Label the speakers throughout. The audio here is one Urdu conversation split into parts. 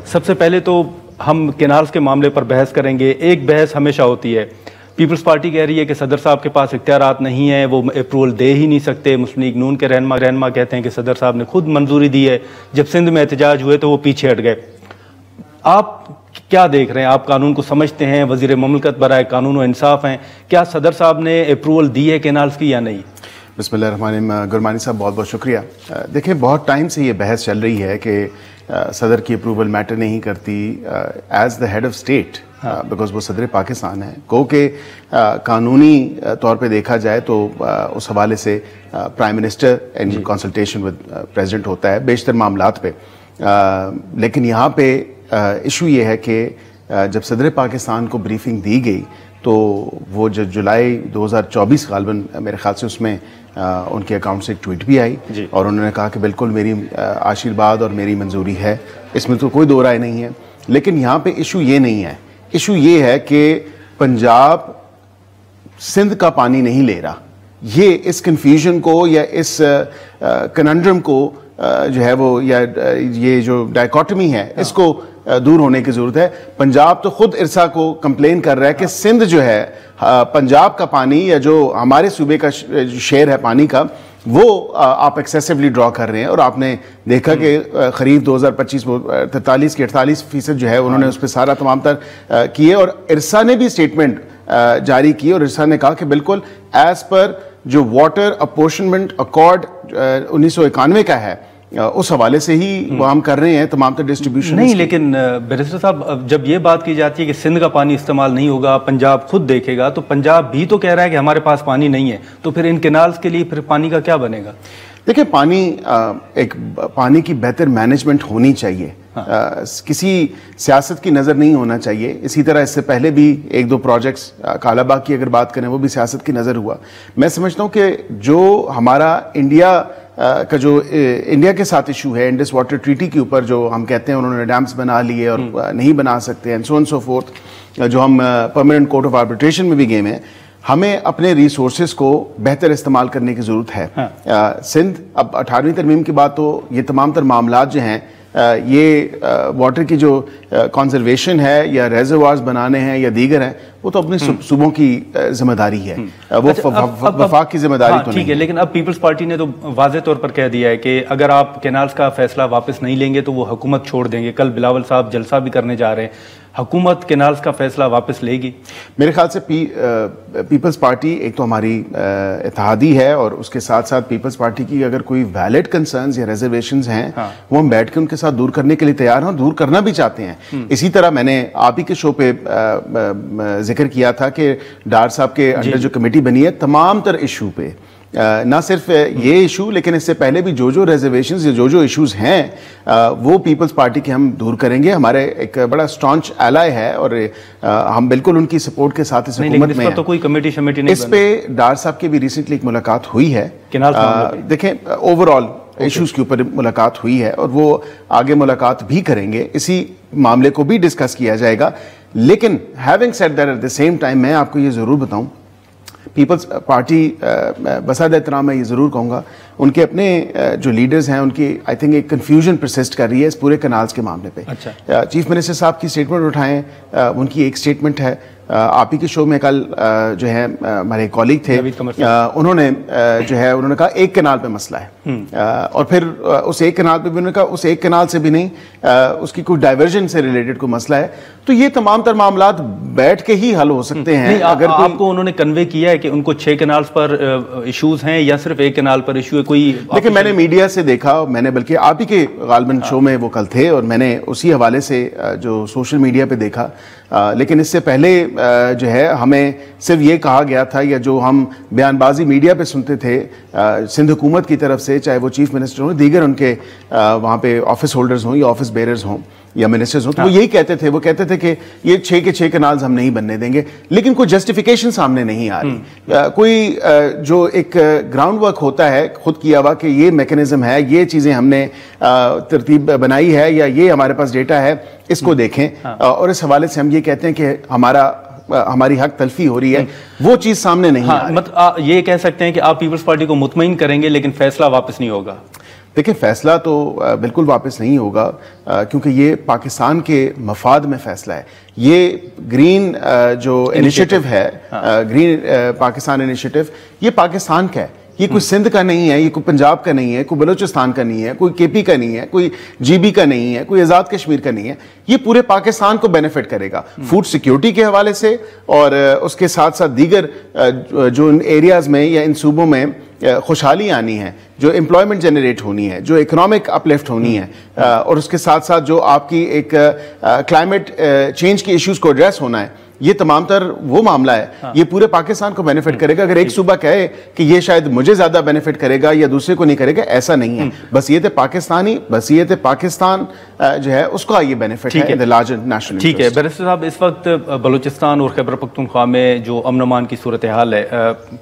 Speaker 1: سب سے پہلے تو ہم کینالز کے معاملے پر بحث کریں گے. ایک بحث ہمیشہ ہوتی ہے, پیپلز پارٹی کہہ رہی ہے کہ صدر صاحب کے پاس اختیارات نہیں ہیں, وہ اپروول دے ہی نہیں سکتے. مسلم لیگ نون کے رہنما کہتے ہیں کہ صدر صاحب نے خود منظوری دی ہے. جب سندھ میں احتجاج ہوئے تو وہ پیچھے ہٹ گئے. آپ کیا دیکھ رہے ہیں؟ آپ قانون کو سمجھتے ہیں, وزیر مملکت برائے قانون و انصاف ہیں, کیا صدر صاحب نے اپروول دی ہے کینالز کی یا نہیں؟
Speaker 2: بسم اللہ الرحمن الرحیم. گرمانی صاحب بہت بہت شکریہ. دیکھیں بہت ٹائم سے یہ بحث چل رہی ہے کہ صدر کی اپروول میٹر نہیں کرتی as the head of state, because وہ صدر پاکستان ہے. گو کہ قانونی طور پہ دیکھا جائے تو اس حوالے سے prime minister in consultation with president ہوتا ہے بیشتر معاملات پہ. لیکن یہاں پہ ایشو یہ ہے کہ جب صدر پاکستان کو بریفنگ دی گئی تو وہ جو جولائی 2024 غالباً میرے خیال سے اس میں ان کے اکاؤنٹ سے ایک ٹویٹ بھی آئی اور انہوں نے کہا کہ بالکل میری آشیرواد اور میری منظوری ہے, اس میں تو کوئی دو رائے نہیں ہے. لیکن یہاں پہ ایشو یہ نہیں ہے, ایشو یہ ہے کہ پنجاب سندھ کا پانی نہیں لے رہا. یہ اس کنفیوژن کو یا اس کننڈرم کو جو ہے وہ یا یہ جو ڈائیکاٹمی ہے اس کو دور ہونے کی ضرورت ہے. پنجاب تو خود ارسا کو کمپلین کر رہا ہے کہ سندھ جو ہے پنجاب کا پانی یا جو ہمارے صوبے کا شیئر ہے پانی کا وہ آپ ایکسیسیولی ڈرا کر رہے ہیں. اور آپ نے دیکھا کہ خریف 2025 43 کے 48% جو ہے انہوں نے اس پہ سارا تمام تر کیے. اور ارسا نے بھی اسٹیٹمنٹ جاری کی اور ارسا نے کہا کہ بالکل ایز پر جو واٹر اپورشنمنٹ اکارڈ 1991 کا ہے اس حوالے سے ہی وہ ہم کر رہے ہیں تمام تر ڈسٹریبیوشن.
Speaker 1: نہیں, لیکن بیرسٹر صاحب جب یہ بات کی جاتی ہے کہ سندھ کا پانی استعمال نہیں ہوگا, پنجاب خود دیکھے گا, تو پنجاب بھی تو کہہ رہا ہے کہ ہمارے پاس پانی نہیں ہے, تو پھر ان کینالز کے لیے پھر پانی کا کیا بنے گا؟
Speaker 2: دیکھیں پانی کی بہتر مینجمنٹ ہونی چاہیے, کسی سیاست کی نظر نہیں ہونا چاہیے. اسی طرح اس سے پہلے بھی ایک دو پروجیکٹس کالا باغ کی اگر بات کریں وہ بھی سیاست کی نظر ہوا. میں سمجھتا ہوں کہ جو ہمارا انڈیا کا جو انڈیا کے ساتھ ایشو ہے انڈس واٹر ٹریٹی کے اوپر, جو ہم کہتے ہیں انہوں نے ڈیمز بنا لیے اور نہیں بنا سکتے and so and so forth, جو ہم پرماننٹ کورٹ آف آربیٹریشن میں بھی گئے ہیں, ہمیں اپنے ریسورسز کو بہتر استعمال کرنے کی ضرورت ہے. سندھ اب 18ویں ترمیم کے بعد تو یہ تمام تر معاملات جو ہیں یہ واٹر کی جو کنزرویشن ہے یا ریزروارز بنانے ہیں یا دیگر ہیں وہ تو اپنے صوبوں کی ذمہ داری ہے, وہ وفاق کی ذمہ داری تو نہیں
Speaker 1: ہے. لیکن اب پیپلز پارٹی نے تو واضح طور پر کہہ دیا ہے کہ اگر آپ کینالز کا فیصلہ واپس نہیں لیں گے تو وہ حکومت چھوڑ دیں گے. کل بلاول صاحب جلسہ بھی کرنے جا رہے ہیں, حکومت کینالز کا فیصلہ واپس لے گی؟
Speaker 2: میرے خیال سے پیپلز پارٹی ایک تو ہماری اتحادی ہے اور اس کے ساتھ ساتھ پیپلز پارٹی کی اگر کوئی ویلڈ کنسرنز یا ریزرویشنز ہیں وہ ہم بیٹھ کے ان کے ساتھ دور کرنے کے لیے تیار ہیں اور دور کرنا بھی چاہتے ہیں. اسی طرح میں نے آپ ہی کے شو پہ ذکر کیا تھا کہ ڈار صاحب کے انڈر جو کمیٹی بنی ہے تمام تر ایشو پہ, نہ صرف یہ ایشو لیکن اس سے پہلے بھی جو ریزرویشنز یا جو ایشوز ہیں وہ پیپلز پارٹی کے ہم دور کریں گے. ہمارے ایک بڑا اسٹانچ ایلائی ہے اور ہم بالکل ان کی سپورٹ کے ساتھ اس حکومت میں ہیں.
Speaker 1: تو کوئی کمیٹی شمیٹی نہیں,
Speaker 2: اس پہ ڈار صاحب کی بھی ریسنٹلی ایک ملاقات ہوئی ہے. دیکھیں اوور آل ایشوز کے اوپر ملاقات ہوئی ہے اور وہ آگے ملاقات بھی کریں گے, اسی معاملے کو بھی ڈسکس کیا جائے گا. لیکن having said that at the same time میں آپ کو یہ ضرور بتاؤں پیپلز پارٹی بساد احترام میں یہ ضرور کہوں گا ان کے اپنے جو لیڈرز ہیں ان کی آئی تھنک ایک کنفیوژن پرسسٹ کر رہی ہے اس پورے کنالز کے معاملے پہ. چیف منسٹر صاحب کی اسٹیٹمنٹ اٹھائیں, ان کی ایک اسٹیٹمنٹ ہے. آپ ہی کے شو میں کل جو ہے ہمارے کولیگ تھے انہوں نے جو ہے انہوں نے کہا ایک کنال پہ مسئلہ ہے اور پھر اس ایک کنال پہ بھی انہوں نے کہا اس ایک کنال سے بھی نہیں, اس کی کوئی ڈائیورژن سے ریلیٹڈ کوئی مسئلہ ہے. تو یہ تمام تر معاملات بیٹھ کے ہی حل ہو سکتے ہیں.
Speaker 1: اگر آپ کو انہوں نے کنوے کیا ہے کہ ان کو 6 کنالز پر ایشوز ہیں یا صرف ایک کنال پر ایشو ہے کوئی؟
Speaker 2: دیکھیں میں نے میڈیا سے دیکھا, میں نے بلکہ آپ ہی کے غالباً شو میں وہ کل تھے اور میں نے اسی حوالے سے جو سوشل میڈیا پہ دیکھا. لیکن اس سے پہلے جو ہے ہمیں صرف یہ کہا گیا تھا یا جو ہم بیان بازی میڈیا پہ سنتے تھے سندھ حکومت کی طرف سے, چاہے وہ چیف منسٹر ہوں دیگر ان کے وہاں پہ آفس ہولڈرز ہوں یا آفس بیررز ہوں یا منسٹرز ہوں, تو وہ یہی کہتے تھے, وہ کہتے تھے کہ یہ 6 کے 6 کنالز ہم نہیں بننے دیں گے. لیکن کوئی جسٹیفیکیشن سامنے نہیں آ رہی, کوئی جو ایک گراؤنڈ ورک ہوتا ہے خود کیا ہوا کہ یہ میکنزم ہے, یہ چیزیں ہم نے ترتیب بنائی ہے یا یہ ہمارے پاس ڈیٹا ہے, اس کو دیکھیں. اور اس حوالے سے ہم یہ کہتے ہیں کہ ہماری حق تلفی ہو رہی ہے, وہ چیز سامنے نہیں آ رہی.
Speaker 1: یہ کہہ سکتے ہیں کہ آپ پیپلز پارٹی کو مطمئن کریں گے لیکن فیصلہ واپس نہیں ہوگا.
Speaker 2: دیکھیں فیصلہ تو بالکل واپس نہیں ہوگا کیونکہ یہ پاکستان کے مفاد میں فیصلہ ہے. یہ گرین جو انیشیٹو ہے, گرین پاکستان انیشیٹو, یہ پاکستان کا ہے. یہ کوئی سندھ کا نہیں ہے, یہ کوئی پنجاب کا نہیں ہے, کوئی بلوچستان کا نہیں ہے, کوئی کے پی کا نہیں ہے, کوئی جی بی کا نہیں ہے, کوئی آزاد کشمیر کا نہیں ہے. یہ پورے پاکستان کو بینیفٹ کرے گا فوڈ سیکیورٹی کے حوالے سے, اور اس کے ساتھ ساتھ دیگر جو ان ایریاز میں یا ان صوبوں میں خوشحالی آنی ہے, جو امپلائمنٹ جنریٹ ہونی ہے, جو اکنامک اپلفٹ ہونی ہے, اور اس کے ساتھ ساتھ جو آپ کی ایک کلائمیٹ چینج کی ایشوز کو ایڈریس ہونا ہے, یہ تمام تر وہ معاملہ ہے. یہ پورے پاکستان کو بینیفٹ کرے گا. اگر ایک صوبہ کہے کہ یہ شاید مجھے زیادہ بینیفٹ کرے گا یا دوسرے کو نہیں کرے گا, ایسا نہیں ہے. بصیت پاکستانی, بصیت پاکستان جو ہے اس کا یہ بینیفٹ ہے ان دی لارجر نیشنل.
Speaker 1: ٹھیک ہے بیرسٹر صاحب, اس وقت بلوچستان اور خیبر پختونخوا میں جو امن امان کی صورتحال ہے,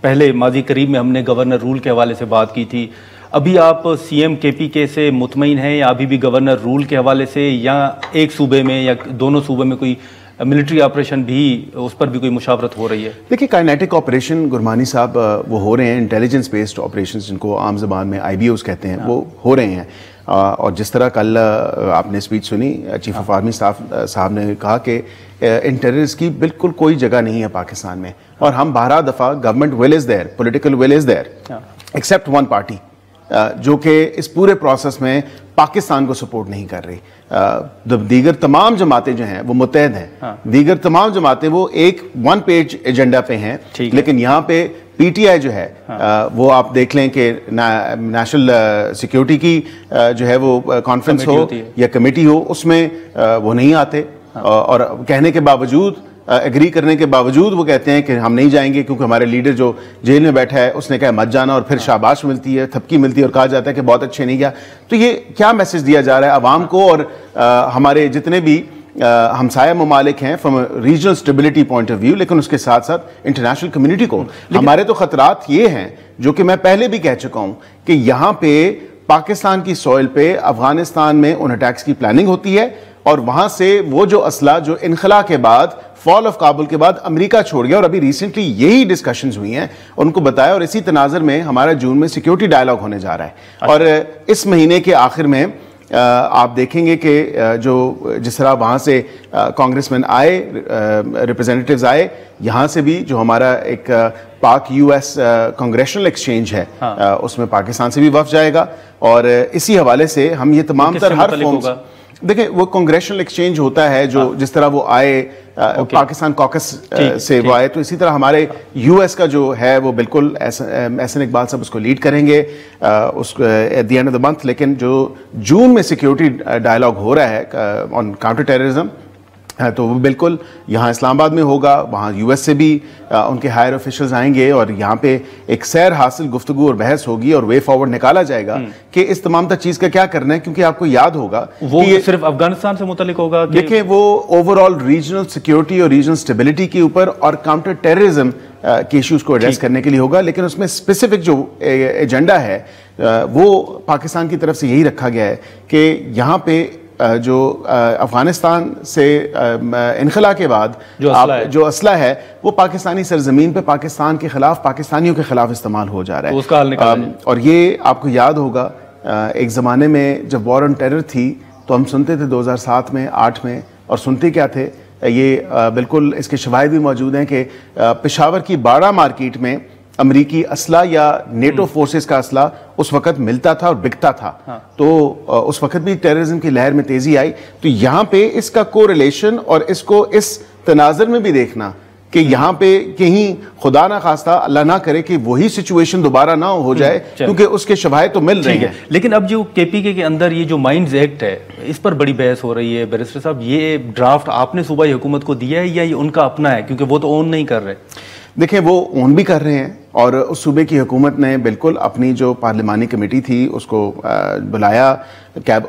Speaker 1: پہلے ماضی قریب میں ہم نے گورنر رول کے حوالے سے بات کی تھی. ابھی آپ سی ایم کے پی کے سے مطمئن ہیں یا ابھی بھی گورنر رول کے حوالے سے, یا ایک صوبے میں یا دونوں صوبے میں کوئی ملٹری آپریشن بھی, اس پر بھی کوئی مشاورت ہو رہی ہے؟
Speaker 2: دیکھیں کائنیٹک آپریشن گرمانی صاحب وہ ہو رہے ہیں, انٹیلیجنس بیسڈ آپریشنز جن کو عام زبان میں آئی بی اوز کہتے ہیں, وہ ہو رہے ہیں. اور جس طرح کل آپ نے اسپیچ سنی, چیف آف آرمی اسٹاف صاحب نے کہا کہ ان ٹیررسٹ کی بالکل کوئی جگہ نہیں ہے پاکستان میں, اور ہم 12 دفعہ government will is there, political will is there, accept one party جو کہ اس پورے پروسیس میں پاکستان کو سپورٹ نہیں کر رہی. دیگر تمام جماعتیں جو ہیں وہ متحد ہیں, دیگر تمام جماعتیں وہ ایک ون پیج ایجنڈا پہ ہیں, لیکن یہاں پہ پی ٹی آئی جو ہے وہ آپ دیکھ لیں کہ نیشنل سیکیورٹی کی جو ہے وہ کانفرنس ہو یا کمیٹی ہو, اس میں وہ نہیں آتے, اور کہنے کے باوجود, ایگری کرنے کے باوجود وہ کہتے ہیں کہ ہم نہیں جائیں گے کیونکہ ہمارے لیڈر جو جیل میں بیٹھا ہے اس نے کہا مت جانا, اور پھر شاباش ملتی ہے, تھپکی ملتی ہے, اور کہا جاتا ہے کہ بہت اچھے نہیں گیا. تو یہ کیا میسج دیا جا رہا ہے عوام کو اور ہمارے جتنے بھی ہمسایہ ممالک ہیں from regional stability point of view, لیکن اس کے ساتھ ساتھ انٹرنیشنل کمیونٹی کو. ہمارے تو خطرات یہ ہیں جو کہ میں پہلے بھی کہہ چکا ہوں کہ یہاں پہ پاکستان کی سوئل پہ افغانستان میں ان اٹیکس کی پلاننگ ہوتی ہے, اور وہاں سے وہ جو اسلحہ جو انخلا کے بعد, فال آف کابل کے بعد امریکہ چھوڑ گیا, اور ابھی ریسنٹلی یہی ڈسکشنز ہوئی ہیں, ان کو بتایا, اور اسی تناظر میں ہمارا جون میں سیکیورٹی ڈائلاگ ہونے جا رہا ہے. اور اس مہینے کے آخر میں آپ دیکھیں گے کہ جو جس طرح وہاں سے کانگریس مین آئے, ریپرزینٹیوز آئے, یہاں سے بھی جو ہمارا ایک پاک یو ایس کانگریشنل ایکسچینج ہے اس میں پاکستان سے بھی وفد جائے گا, اور اسی حوالے سے ہم یہ تمام تر ہر فارمز, دیکھیں وہ کانگریشنل ایکسچینج ہوتا ہے جو جس طرح وہ آئے پاکستان کاکس سے وہ آئے, تو اسی طرح ہمارے یو ایس کا جو ہے وہ بالکل احسن اقبال صاحب اس کو لیڈ کریں گے اس at the end of the month. لیکن جو جون میں سیکیورٹی ڈائلاگ ہو رہا ہے آن کاؤنٹر ٹیررزم, تو وہ بالکل یہاں اسلام آباد میں ہوگا, وہاں یو ایس سے بھی ان کے ہائر آفیشلز آئیں گے, اور یہاں پہ ایک سیر حاصل گفتگو اور بحث ہوگی, اور وے فارورڈ نکالا جائے گا کہ اس تمام تر چیز کا کیا کرنا ہے. کیونکہ آپ کو یاد ہوگا
Speaker 1: وہ صرف افغانستان سے متعلق ہوگا,
Speaker 2: دیکھیں وہ اوور آل ریجنل سیکیورٹی اور ریجنل اسٹیبلٹی کے اوپر اور کاؤنٹر ٹیررزم کے ایشوز کو ایڈریس کرنے کے لیے ہوگا. لیکن اس میں اسپیسیفک جو ایجنڈا ہے وہ پاکستان کی طرف سے یہی رکھا گیا ہے کہ یہاں پہ جو افغانستان سے انخلا کے بعد جو اسلحہ ہے وہ پاکستانی سرزمین پہ پاکستان کے خلاف, پاکستانیوں کے خلاف استعمال ہو جا رہا ہے.
Speaker 1: اس کا حل نکالا جائے.
Speaker 2: اور یہ آپ کو یاد ہوگا ایک زمانے میں جب وار آن ٹیرر تھی تو ہم سنتے تھے 2007 میں 8 میں, اور سنتے کیا تھے, یہ بالکل اس کے شواہد بھی موجود ہیں کہ پشاور کی باڑہ مارکیٹ میں امریکی اسلحہ یا نیٹو فورسز کا اسلحہ اس وقت ملتا تھا اور بکتا تھا. تو اس وقت بھی ٹیررزم کی لہر میں تیزی آئی. تو یہاں پہ اس کا کو ریلیشن اور اس کو اس تناظر میں بھی دیکھنا کہ یہاں پہ کہیں خدا نہ خواستہ اللہ نہ کرے کہ وہی سچویشن دوبارہ نہ ہو جائے, کیونکہ اس کے شواہد تو مل رہے ہیں.
Speaker 1: لیکن اب جو کے پی کے اندر یہ جو مائنڈز ایکٹ ہے اس پر بڑی بحث ہو رہی ہے. بیرسٹر صاحب یہ ڈرافٹ آپ نے صوبائی حکومت کو دیا ہے یا یہ ان کا اپنا ہے, کیونکہ وہ تو اون نہیں کر رہے؟
Speaker 2: دیکھیں وہ اون بھی کر رہے ہیں, اور اس صوبے کی حکومت نے بالکل اپنی جو پارلیمانی کمیٹی تھی اس کو بلایا,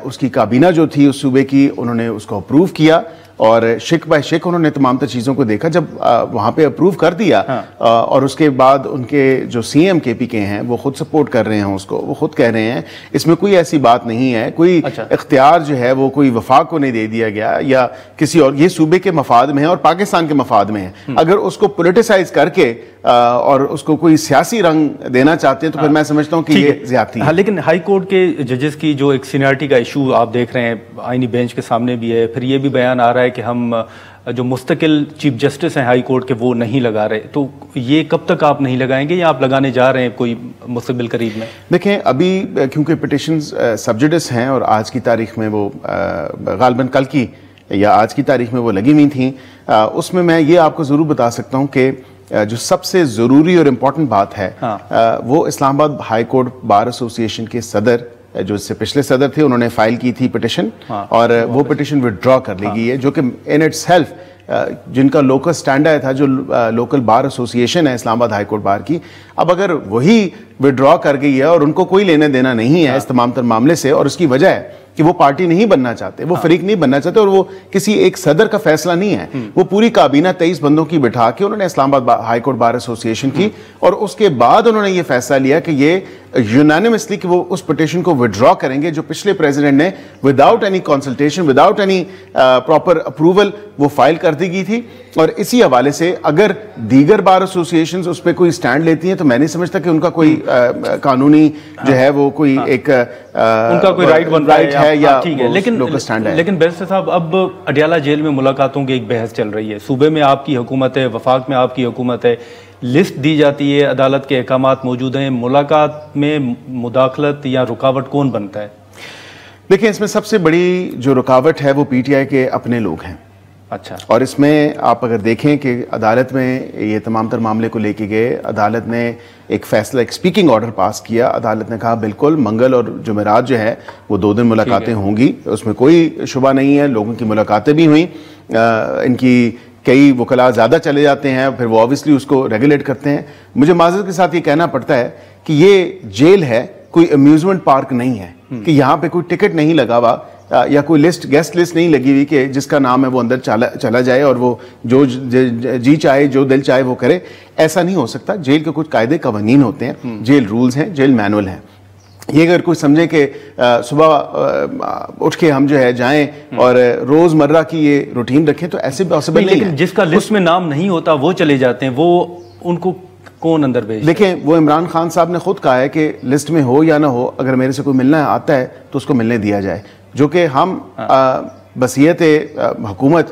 Speaker 2: اس کی کابینہ جو تھی اس صوبے کی, انہوں نے اس کو اپروو کیا, اور شک بائی شک انہوں نے تمام تر چیزوں کو دیکھا. جب وہاں پہ اپروو کر دیا اور اس کے بعد ان کے جو سی ایم کے پی کے ہیں وہ خود سپورٹ کر رہے ہیں اس کو, وہ خود کہہ رہے ہیں اس میں کوئی ایسی بات نہیں ہے, کوئی اختیار جو ہے وہ کوئی وفاق کو نہیں دے دیا گیا یا کسی اور, یہ صوبے کے مفاد میں ہے اور پاکستان کے مفاد میں ہے. اگر اس کو پولیٹیسائز کر کے اور اس کو کوئی سیاسی رنگ دینا چاہتے ہیں تو پھر میں سمجھتا ہوں کہ یہ زیادتی ہے.
Speaker 1: لیکن ہائی کورٹ کے ججز کی جو ایک سینئرٹی کا ایشو آپ دیکھ رہے ہیں آئینی بینچ کے سامنے بھی ہے, پھر یہ بھی بیان آ رہا ہے کہ ہم جو مستقل چیف جسٹس ہیں ہائی کورٹ کے وہ نہیں لگا رہے, تو یہ کب تک آپ نہیں لگائیں گے یا آپ لگانے جا رہے ہیں کوئی مستقبل قریب میں؟
Speaker 2: دیکھیں ابھی کیونکہ پٹیشنز سب جوڈس ہیں اور آج کی تاریخ میں وہ غالباً کل کی یا آج کی تاریخ میں وہ لگی ہوئی تھیں, اس میں یہ آپ کو ضرور بتا سکتا ہوں کہ جو سب سے ضروری اور امپورٹنٹ بات ہے وہ اسلام آباد ہائی کورٹ بار ایسوسی ایشن کے صدر, جو اس سے پچھلے صدر تھے, انہوں نے فائل کی تھی پٹیشن اور وہ پٹیشن وڈرا کر لی گئی ہے, جو کہ ان اٹ سیلف جن کا لوکل سٹینڈ آیا تھا, جو لوکل بار ایسوسی ایشن ہے اسلام آباد ہائی کورٹ بار کی, اب اگر وہی وڈرا کر گئی ہے اور ان کو کوئی لینے دینا نہیں ہے اس تمام تر معاملے سے, اور اس کی وجہ ہے کہ وہ پارٹی نہیں بننا چاہتے, وہ فریق نہیں بننا چاہتے, اور وہ کسی ایک صدر کا فیصلہ نہیں ہے, وہ پوری کابینہ 23 بندوں کی بٹھا کے انہوں نے اسلام آباد ہائی کورٹ بار ایسوسی ایشن کی, اور اس کے بعد انہوں نے یہ فیصلہ لیا کہ یہ یونانیمسلی کہ وہ اس پٹیشن کو وڈرا کریں گے جو پچھلے پریزیڈنٹ نے without any consultation, without any proper approval وہ فائل کر دی گئی تھی. اور اسی حوالے سے اگر دیگر بار ایسوسی ایشنز اس پہ کوئی سٹینڈ لیتی ہیں تو میں نہیں سمجھتا کہ ان کا کوئی قانونی جو ہے وہ کوئی ایک
Speaker 1: ان کا کوئی رائٹ بن رہا ہے
Speaker 2: یا
Speaker 1: لوکل سٹینڈ ہے. لیکن بیرسٹر صاحب اب اڈیالہ جیل میں ملاقاتوں کی ایک بحث چل رہی ہے, صوبے میں آپ کی حکومت ہے, وفاق میں آپ کی حکومت ہے, لسٹ دی جاتی ہے, عدالت کے احکامات موجود ہیں, ملاقات میں مداخلت یا رکاوٹ کون بنتا ہے؟
Speaker 2: دیکھیں اس میں سب سے بڑی جو رکاوٹ ہے وہ پی ٹی آئی کے اپنے لوگ ہیں.
Speaker 1: اچھا. اور
Speaker 2: اس میں آپ اگر دیکھیں کہ عدالت میں یہ تمام تر معاملے کو لے کے گئے, عدالت نے ایک فیصلہ, ایک سپیکنگ آرڈر پاس کیا, عدالت نے کہا بالکل منگل اور جمعرات جو ہے وہ 2 دن ملاقاتیں ہوں گی, اس میں کوئی شبہ نہیں ہے, لوگوں کی ملاقاتیں بھی ہوئیں, ان کی کئی وکلاء زیادہ چلے جاتے ہیں, پھر وہ آبویسلی اس کو ریگولیٹ کرتے ہیں. مجھے معذرت کے ساتھ یہ کہنا پڑتا ہے کہ یہ جیل ہے, کوئی امیوزمنٹ پارک نہیں ہے, کہ یہاں پہ کوئی ٹکٹ نہیں لگا ہوا یا کوئی لسٹ گیسٹ لسٹ نہیں لگی ہوئی کہ جس کا نام ہے وہ اندر چلا جائے اور وہ جو جی چاہے جو دل چاہے وہ کرے. ایسا نہیں ہو سکتا. جیل کے کچھ قاعدے قوانین ہوتے ہیں, جیل رولز ہیں, جیل مینول ہیں. یہ اگر کوئی سمجھے کہ صبح اٹھ کے ہم جو ہے جائیں اور روز مرہ کی یہ روٹین رکھیں تو ایسے پاسبل نہیں ہے.
Speaker 1: لیکن جس کا لسٹ میں نام نہیں ہوتا وہ چلے جاتے ہیں, وہ ان کو کون اندر بھیجتا ہے؟
Speaker 2: دیکھیں وہ عمران خان صاحب نے خود کہا ہے کہ لسٹ میں ہو یا نہ ہو, اگر میرے سے کوئی ملنا آتا ہے تو اس کو ملنے دیا جائے, جو کہ ہم بصیت حکومت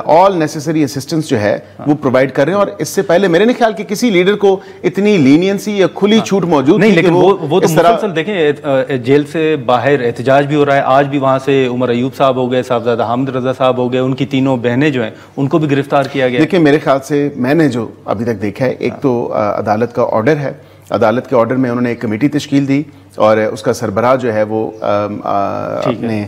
Speaker 2: آل نیسیسری اسسٹنس جو ہے وہ پرووائڈ کر رہے ہیں. اور اس سے پہلے میرے نہیں خیال کہ کسی لیڈر کو اتنی لینینسی یا کھلی چھوٹ موجود
Speaker 1: نہیں, لیکن وہ تو مسلسل دیکھیں جیل سے باہر احتجاج بھی ہو رہا ہے. آج بھی وہاں سے عمر ایوب صاحب ہو گئے, صاحبزادہ حامد رضا صاحب ہو گئے, ان کی 3 بہنیں جو ہیں ان کو بھی گرفتار کیا گیا.
Speaker 2: دیکھیں میرے خیال سے میں نے جو ابھی تک دیکھا ہے, ایک تو عدالت کا آرڈر ہے, عدالت کے آرڈر میں انہوں نے ایک کمیٹی تشکیل دی اور اس کا سربراہ جو ہے وہ اپنے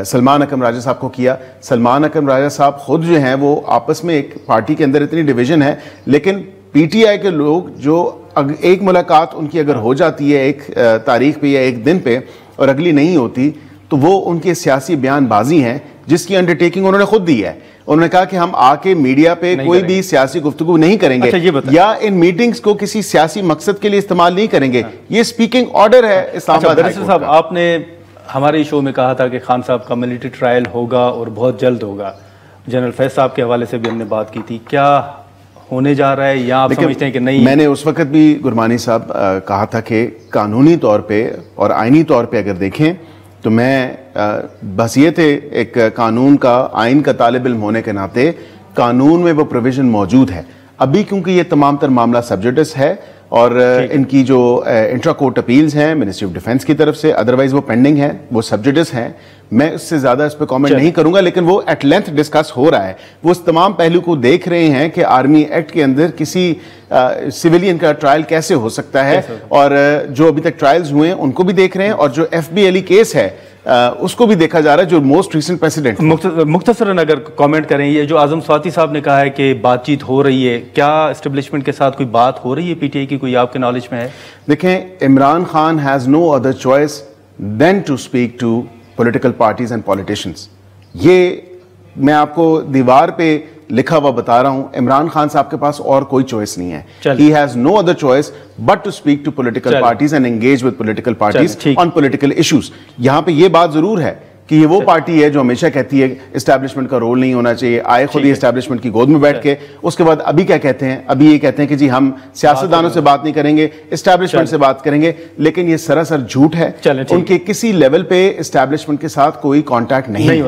Speaker 2: سلمان اکرم راجہ صاحب کو کیا. سلمان اکرم راجہ صاحب خود جو ہیں وہ آپس میں ایک پارٹی کے اندر اتنی ڈویژن ہے, لیکن پی ٹی آئی کے لوگ جو ایک ملاقات ان کی اگر ہو جاتی ہے ایک تاریخ پہ یا ایک دن پہ اور اگلی نہیں ہوتی تو وہ ان کے سیاسی بیان بازی ہیں جس کی انڈرٹیکنگ انہوں نے خود دی ہے. انہوں نے کہا کہ ہم آ کے میڈیا پہ کوئی بھی سیاسی گفتگو نہیں کریں گے یا ان میٹنگز کو کسی سیاسی مقصد کے لیے استعمال نہیں کریں گے. یہ سپیکنگ آرڈر ہے اسلام آباد ہائی کورٹ کا.
Speaker 1: صاحب آپ نے ہمارے شو میں کہا تھا کہ خان صاحب کا ملٹری ٹرائل ہوگا اور بہت جلد ہوگا. جنرل فیض صاحب کے حوالے سے بھی ہم نے بات کی تھی, کیا ہونے جا رہا ہے یا آپ سمجھتے ہیں کہ نہیں؟
Speaker 2: میں نے اس وقت بھی گرمانی صاحب کہا تھا کہ قانونی طور پہ اور آئینی طور پہ اگر دیکھیں تو میں بحیثیت ایک قانون کا, آئین کا طالب علم ہونے کے ناطے قانون میں وہ پروویژن موجود ہے. ابھی کیونکہ یہ تمام تر معاملہ سب جوڈس ہے اور ان کی جو انٹرا کورٹ اپیلز ہیں منسٹری آف ڈیفنس کی طرف سے, ادروائز وہ پینڈنگ ہیں, وہ سب جوڈس ہیں. میں اس سے زیادہ اس پہ کامنٹ نہیں کروں گا, لیکن وہ ایٹ لینتھ ڈسکس ہو رہا ہے. وہ اس تمام پہلو کو دیکھ رہے ہیں کہ آرمی ایکٹ کے اندر کسی سویلین کا ٹرائل کیسے ہو سکتا ہے, اور جو ابھی تک ٹرائلز ہوئے ہیں ان کو بھی دیکھ رہے ہیں, اور جو F B L E case ہے اس کو بھی دیکھا جا رہا ہے جو موسٹ ریسنٹ پریسیڈنٹ.
Speaker 1: مختصراً اگر کامنٹ کریں, یہ جو اعظم سواتی صاحب نے کہا ہے کہ بات چیت ہو رہی ہے, کیا اسٹیبلشمنٹ کے ساتھ کوئی بات ہو رہی ہے پی ٹی آئی کی, کوئی آپ کے نالج میں ہے؟
Speaker 2: دیکھیں Imran Khan has no other choice than to speak to political parties and politicians. یہ میں آپ کو دیوار پہ لکھا ہوا بتا رہا ہوں, عمران خان صاحب کے پاس اور کوئی چوائس نہیں ہے. He has no other choice but to speak to political parties and engage with political parties on political issues. یہاں پہ یہ بات ضرور ہے کہ یہ وہ پارٹی ہے جو ہمیشہ کہتی ہے اسٹیبلشمنٹ کا رول نہیں ہونا چاہیے, آئے خود ہی اسٹیبلشمنٹ کی گود میں بیٹھ کے, اس کے بعد ابھی کیا کہتے ہیں, ابھی یہ کہتے ہیں کہ جی ہم سیاستدانوں سے بات نہیں کریں گے, اسٹیبلشمنٹ سے بات کریں گے. لیکن یہ سراسر جھوٹ ہے. ان کے کسی لیول پہ اسٹیبلشمنٹ کے ساتھ کوئی کانٹیکٹ نہیں ہے.